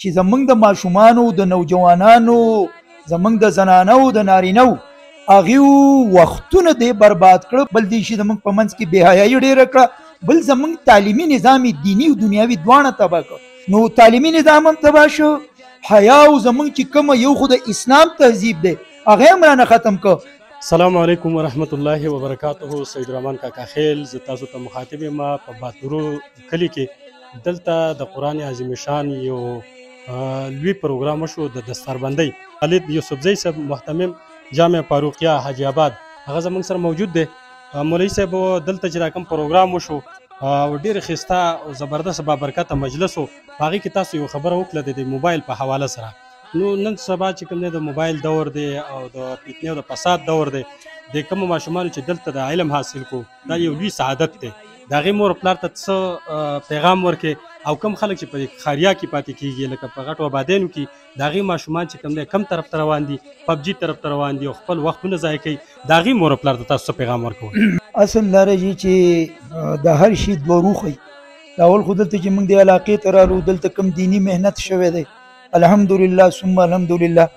چې زمونږ د ماشومانو د نوجوانانو زمونږ د زنانو د نارینو هغې وختونه دی برباد کړه، بل دی شي زمونږ په منځ کې بېحیایي ډېره کړه، بل زمونږ تعلیمي نظام دیني او دنیاوي دواړه تباه کړه. نو تعلیمي نظام هم تباه شو، حیا او زمونږ چې کومه یو خو د اسلام تهذیب دی هغه هم رانه ختم کړه. السلام علیکم ورحمت الله وبرکاته. سید الرحمن کاکا خیل زه تاسو ته مخاطب یم په باتورو کلي کې. دلته د قرآن عظیم شان یو لوی پروګرام وشو د دستاربندۍ. خالد یوسفزی صاحب محتمم جامع فاروقیه حاجی آباد هغه زموږ سره موجود دی. مولوي صاحب دلته چې دا کوم پروګرام وشو ډېر ښایسته او زبردست بابرکته مجلس و، په هغې کې تاسو یو خبره وکړه د موبایل په حواله سره. نو نن سبا چې کوم دی د موبایل دور دی او د فتنې او د فساد دور دی، د کومو ماشومانو چې دلته د علم حاصل کو دا یو لوی سعادت دی. د هغې مور پلار ته څه پیغام ورکړې او کم خلک چې په خاریا کې پاتې کېږي لکه په غټو آبادیانو کې د هغې ماشومان چې کوم دی کم طرف ته روان دي، پبجي طرف ته روان دي او خپل وختونه ضایع کوي، د هغې مور پلار ته تاسو څه پیغام ورکوئ؟ اصل دا راځي چې د هر شي دوه روخی. اول خو دلته چې موږ د علاقې ته رالو دلته کم دیني محنت شوی دی الحمدلله ثم الحمدلله.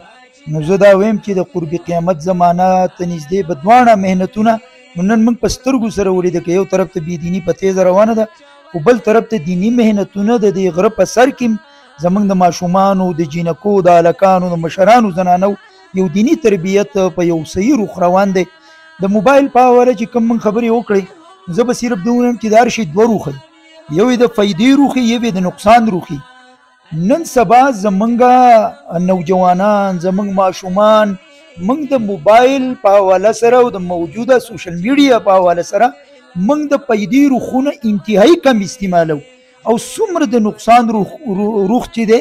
نو زه دا ویم چې د قرب قیامت زمانه ته نږدې به دواړه محنتونه نن موږ په سترګو سره ولیده که یو طرف ته بېدیني په تیزه روانه ده خو بل طرف ته دیني محنتونه د دې غره په سر کې زموږ د ماشومانو د جینکو د هلکانو د مشرانو زنانو یو دیني تربیت په یو صحیح روخ روان دی. د موبایل په حواله چې کوم موږ خبرې وکړئ زه به صرف دا ووایم چې د هر شي دوه روخی، یو یې د فایدې روخي یو یې د نقصان روخي. نن سبا زمونږ نوجوانان زمونږ ماشومان موږ د موبایل په حواله سره او د موجوده سوشل میډیا په حواله سره موږ د پیدې روخونه انتهایی کم استعمالو او څومره د نقصان روخ چې دی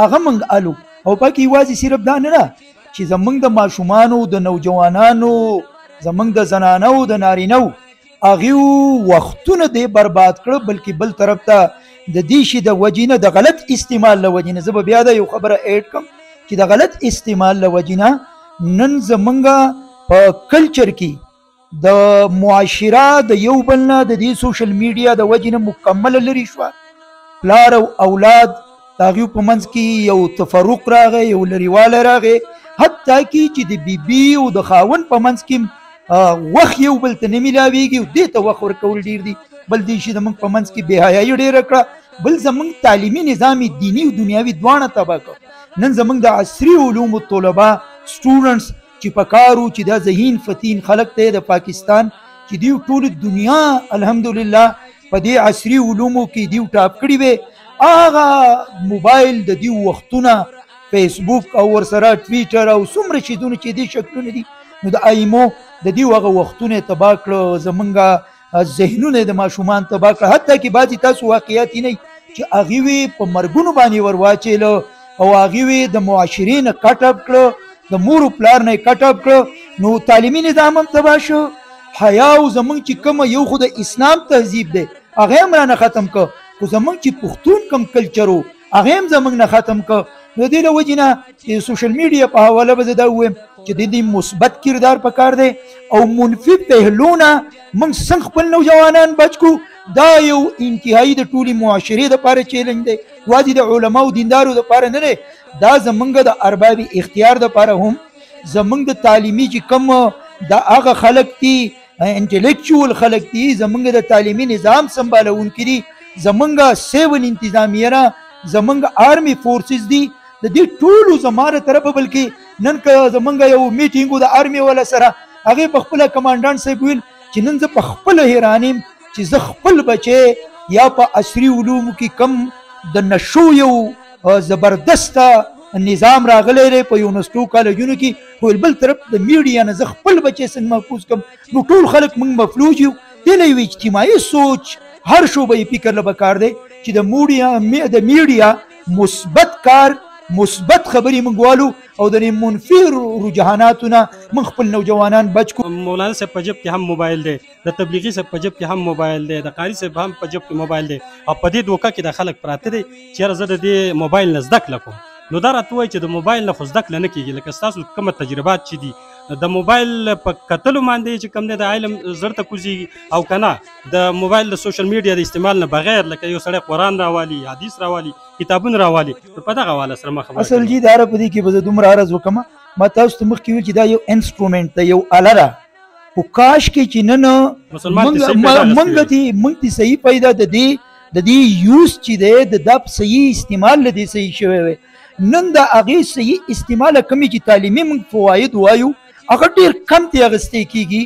هغه موږ الو. او پکې یوازې صرف دا نه چې زمونږ د ماشومانو د نوجوانانو زمونږ د زنانو د نارینو هغې وختونه دی برباد کړه، بلکې بل طرف ته د دې شي د وجې نه د غلط استعمال له وجې نه زه به بیا دا یو خبره ایډ کړم چې د غلط استعمال له وجې نه نن زمونږ په کلچر کې د معاشره د یو بل نه د دې سوشل میډیا د وجې نه مکمله لرې شوه. پلار او اولاد د هغوی په منځ کې یو تفرق راغی، یو لرېوالی راغی، حتی کې چې د بیبي او د خاوند په منځ کې وخت یو بل ته نه میلاویږي او دې ته وخت ورکول ډېر دي. بل دې شي زموږ په منځ کې بېحیایي ډېره کړه، بل زموږ تعلیمي نظام دیني او دنیاوي دواړه تباه کړه. نن زموږ د عصري علومو طلبا سټوډنټس چې په کار وو چې دا ذهین فتین خلک دی د پاکستان چې دیو ټول دنیا الحمدلله په دې عصري علومو کې دیو ټاپ کړي وي، هغه موبایل د دیو وختونه فیسبوک او ورسره ټویټر او څومره شیدونه چې دې شکلونه دي نو د ایمو د دیو هغه وختونه تباه کړه، زمونږ ذهنونه د ماشومان تباه کړه. حتی کې بعضې تاسو واقعیات نه چې هغې وې په مرګونو باندې ور واچېله او هغې وې د معاشرې نه کټ اپ کړه، د مور و پلار نه یې کټ اپ کړه. نو تعلیمي نظام هم تباه شو، حیا او زمونږ چې کومه یو خو د اسلام تهذیب دی هغه هم رانه ختم کړه، خو زمونږ چې پښتون کوم کلچر و هغه هم زمونږ نه ختم کړه. نو دې له وجې نه د سوشل میډیا په حواله به زه دا ووایم چې د دې مثبت کردار پکار دی او منفي پهلونه موږ څنګه خپل نوجوانان بچ کړو دا یو انتهایی د ټولې معاشرې دپاره چیلنج دی، یوازې د علماو دیندارو دپاره نه دی، دا زمونږ د ارباب اختیار دپاره هم زمونږ د تعلیمي چې کوم د هغه خلک دي انټلیکچوال خلک دي زمونږ د تعلیمي نظام سمبالونکي دي، زمونږ سیول انتظامیه نه زمونږ آرمی فورسز دي، د دې ټولو زماره طرفه بلکې نن که زمونږ یو میټینګ د آرمی والا سره هغې په خپله کمانډانټ صاحب ویل چې نن زه په خپله حیران یم چې زه خپل بچی یا په عصري علومو کې کم د نشو یو زبردسته نظام راغلی دی په یونیورسټو کالجونو کې، خو بل طرف د میډیا نه زه خپل بچی څنګه محفوظ کړم. نو ټول خلک موږ مفلوج یو. دې له یو اجتماعي سوچ هر شعبه فکر له پکار دی چې د میډیا مثبت کار مثبت خبرې موږ والو او د منفي رجحاناتونه موږ خپل نوجوانان بچ کو. مولانا صاحب په جب کې هم موبایل دی، د تبلیغي صاحب په جب کې هم موبایل دی، د قاري صاحب هم په جب کې موبایل دی او په دې دوکه کې د خلک پراته دي چې یاره زه د دې موبایل نه زده کړه کوم نو دا راته وایي چې د موبایل نه خو زده کړه نه کېږي، لکه ستاسو کومه تجربات چې دي د موبایل په کتلو باندې چې کوم دی د علم زر ته کوزېږي، او که نه د موبایل د سوشل میډیا د استعمال نه بغیر لکه یو سړی قرآن راوالي، حدیث راوالي، کتابونه راوالي، نو په دغه حواله سره ما خبره اصل جی دا په دې کې به زه دومره عرض وکړم، ما تاسو ته مخکې ویل چې دا یو انسټرومنټ دی، یو آله ده، خو کاش کې چې نن موږ ته صحیح پیدا د دې یوز چې دی د دا صحیح استعمال له دې صحیح شوی وی. نن د هغې صحیح استعمال کمې چې تعلیمي موږ فواید وایو هغه ډېر کم ترې اخیستی کېږي.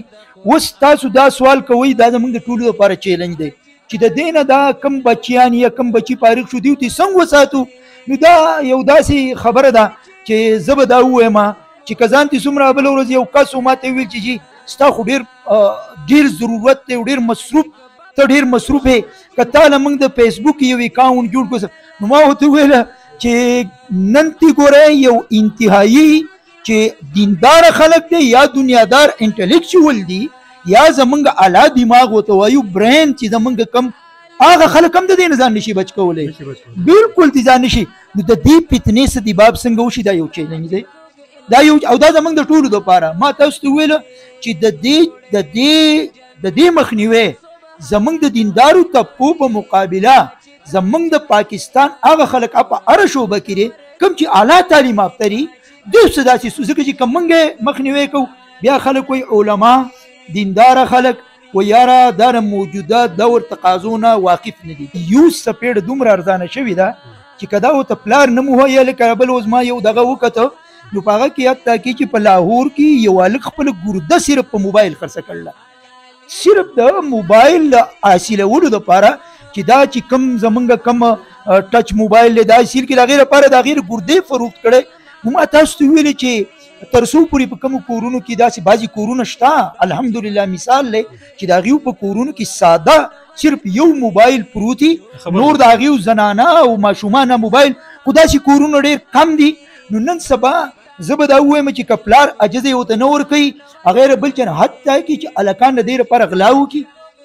اوس تاسو دا سوال کوئ، دا زموږ د ټولو لپاره چیلنج دی چې د دې نه دا کم بچیان یا کم بچي فارغ شو دیو ته څنګه وساتو. نو دا یو داسې خبره ده چې زه به دا ووایم چې که ځان ته څومره بله ورځ یو کس ما ته ویل چې جي ستا خو ډېر ضرورت دی او ډېر مصروف، ته ډېر مصروف یې، که تا له موږ د فیسبوک یو اکاونټ جوړ کړو، نو ما ورته وویله چې نن تی ګورئ یو انتهایي چې دیندار خلک دی یا دنیادار انټلیکچوال دی یا زمونږ اعلی دماغ ورته وایو برین چې زمونږ کم هغه خلک هم د دې نه ځان نشي بچ کولی، بالکل دې ځان نشي. نو د دې فتنې سبب څنګه وشي، دا یو چیلنج دی، دا یو او دا زمونږ د ټولو دپاره. ما تاسو ته وویله چې د دې مخنیوی زمونږ د دیندارو طبقو په مقابله زمونږ د پاکستان هغه خلک په هره شعبه کې دي کوم چې اعلی تعلیم یافته دي، دوی څه داسې ځکه چې که موږ مخنیوی کوو بیا خلک وایي علما دینداره خلک و یاره دا د موجوده دور تقاضو نه واقف نه دي. یوز سپېړه دومره ارزانه شوې ده چې که دا ورته پلار نه مهیا لکه بل اوس ما یو دغه وکته نو په هغه کې حتی کې چې په لاهور کې یو هلک خپله ګرده صرف په موبایل خرڅه کړله، صرف د موبایل حاصلولو دپاره چې دا چې کم زمونږ کم ټچ موبایل دی دا حاصل کړي د هغې لپاره د هغې ګردې فروخت کړی. نو ما تاسو ته ویلې چې تر څو پورې په کومو کورونو کې داسې بعضې کورونه شته الحمدلله مثال دی چې د هغې په کورونو کې ساده صرف یو موبایل پروتي، نور د هغې زنانه او ماشومانه موبایل، خو داسې کورونه ډېر کم دي. نو نن سبا زه به دا ووایم چې که پلار عجزه یې ورته نه ورکوي هغې بل چا نه حتی کړي چې هلکان د دې لپاره غلا وکړي،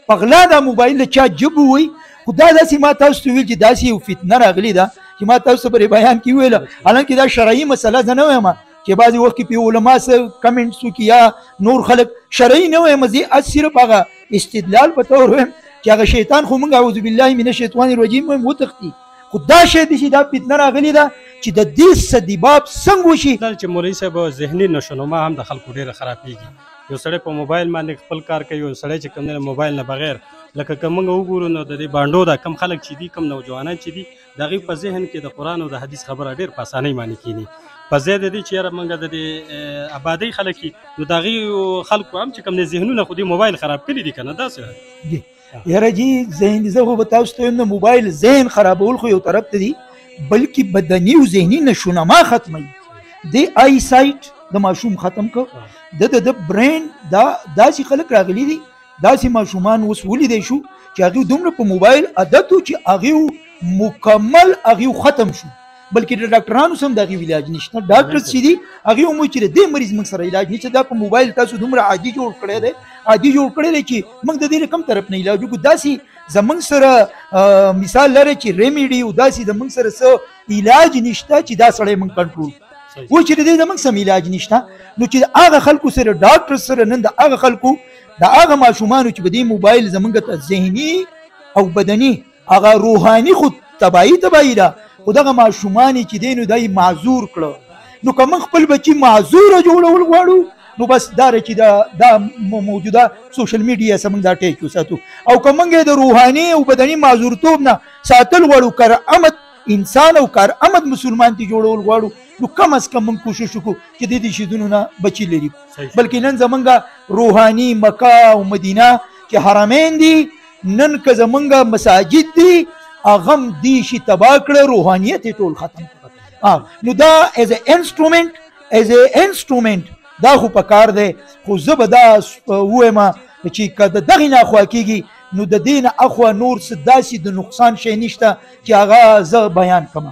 په غلا دا موبایل د چا جب ووایي. خو دا داسې ما تاسو ته ویل چې داسې یو فتنه راغلې ده چې ما تاسو ته پرې بیان کې وویله، حالانکې دا شرعي مسله زه نه وایم چې بعضې وخت کې په علما څه کمنټس وکړي یا نور خلک، شرعي نه وایم، زه صرف هغه استدلال په طور وایم چې هغه شیطان خو موږ اعوذ بالله من الشیطان الرجیم وایم وتښتي. خو دا شی دی چې دا فتنه راغلې ده چې د دې سبب څنګه وشي. چې مولوي صاحب ذهني نشونما هم د خلکو ډېره خرابېږي، یو سړی په موبایل باندې خپل کار کوي، یو سړی چې کوم دی موبایل نه بغیر لکه که موږ وګورو نو د دې بانډو دا کم خلک چې دي کم نوجوانان چې دي د هغوی په ذهن کې د قرآن او د حدیث خبره ډېر په اسانۍ باندې کېني، په ځای د دې چې یاره موږ د دې آبادۍ خلک نو د هغوی خلکو هم چې کوم دی ذهنونه خو دې موبایل خراب کړي دي که نه داسې یاره جی ذهن زه خو به تاسو ته وایم د موبایل ذهن خرابول خو یو طرف ته دي بلکې بدني او ذهني نشونما ختموي، د آی سایټ د ماشوم ختم کړ، د برین دا داسې خلک راغلي دي داسې ماشومان اوس ولیدی شو چې هغوی دومره په موبایل عادت و چې هغوی مکمل هغوی ختم شو، بلکې د ډاکټرانو سم د هغوی علاج نشته. ډاکټرز چې دي هغوی هم وایي چې د دې مریض موږ سره علاج نشته، دا په موبایل تاسو دومره عادي جوړ کړی دی چې موږ د دې له کوم طرف نه علاج وکړو. داسې زمونږ سره مثال لري چې ریمیډي او داسې زمونږ سره څه علاج نشته چې دا سړی موږ کنټرول و چې د دې زمونږ سم علاج نشته. نو چې هغه خلکو سره ډاکټر سره نن د هغه خلکو د هغه ماشومانو چې په دې موبایل زمونږ ته ذهني او بدني هغه روحاني خو تباهي ده، خو دغه ماشومان چې دی نو دی معذور کړه. نو که موږ خپل بچي معذوره جوړول غواړو نو بس دا چې دا موجوده سوشل میډیا سره موږ دا ټیک وساتو، او که موږ د روحاني او بدني معذورتوب نه ساتل غواړو، کارآمد انسان او کارآمد مسلمان ته جوړول غواړو، نو کم از کم موږ کوشش وکړو چې د دې شیدونو نه بچي لري. بلکې نن زمونږ روحاني مکه او مدینه چې حرمین دي، نن که زمونږ مساجد دي هغه هم دې شي تباه کړه، روحانیت یې ټول ختم کړه. نو دا ایز ا انسټرومنټ دا خو په کار دی، خو زه به دا ووایم چې که د دغې نه اخوا کېږي نو د دې نه اخوا نور څه داسې د نقصان شی نشته چې هغه زه بیان کړم.